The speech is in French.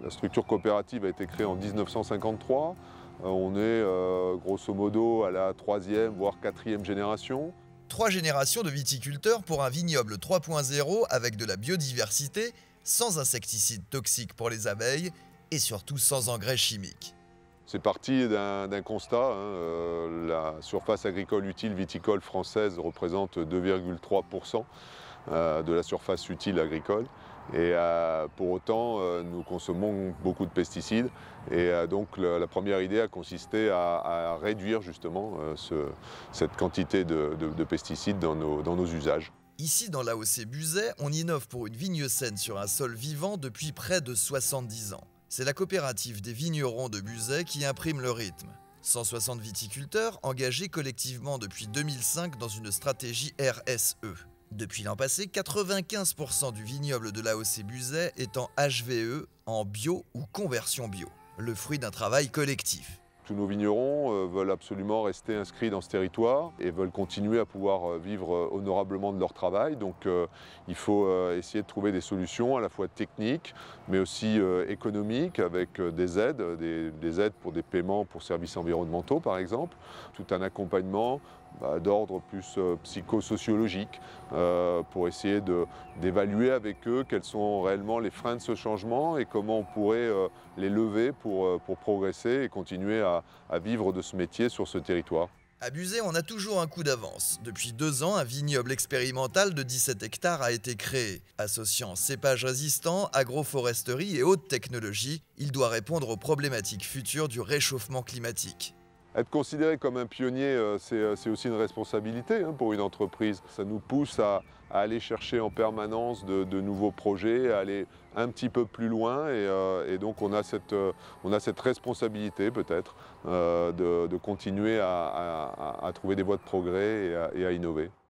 La structure coopérative a été créée en 1953. On est grosso modo à la troisième, voire quatrième génération. 3 générations de viticulteurs pour un vignoble 3.0 avec de la biodiversité, sans insecticides toxiques pour les abeilles et surtout sans engrais chimiques. C'est parti d'un constat. La surface agricole utile viticole française représente 2,3% de la surface utile agricole. Et pour autant, nous consommons beaucoup de pesticides. Et donc la première idée a consisté à réduire justement cette quantité de pesticides dans nos usages. Ici, dans l'AOC Buzet, on innove pour une vigne saine sur un sol vivant depuis près de 70 ans. C'est la coopérative des vignerons de Buzet qui imprime le rythme. 160 viticulteurs engagés collectivement depuis 2005 dans une stratégie RSE. Depuis l'an passé, 95% du vignoble de l'AOC Buzet est en HVE, en bio ou conversion bio. Le fruit d'un travail collectif. Tous nos vignerons veulent absolument rester inscrits dans ce territoire et veulent continuer à pouvoir vivre honorablement de leur travail. Donc il faut essayer de trouver des solutions à la fois techniques, mais aussi économiques, avec des aides, des aides pour des paiements pour services environnementaux par exemple, tout un accompagnement d'ordre plus psychosociologique pour essayer d'évaluer avec eux quels sont réellement les freins de ce changement et comment on pourrait les lever pour progresser et continuer à vivre de ce métier sur ce territoire. À Buzet, on a toujours un coup d'avance. Depuis 2 ans, un vignoble expérimental de 17 hectares a été créé. Associant cépages résistants, agroforesterie et haute technologie, il doit répondre aux problématiques futures du réchauffement climatique. Être considéré comme un pionnier, c'est aussi une responsabilité pour une entreprise. Ça nous pousse à aller chercher en permanence de nouveaux projets, à aller un petit peu plus loin et donc on a cette responsabilité peut-être de continuer à trouver des voies de progrès et à innover.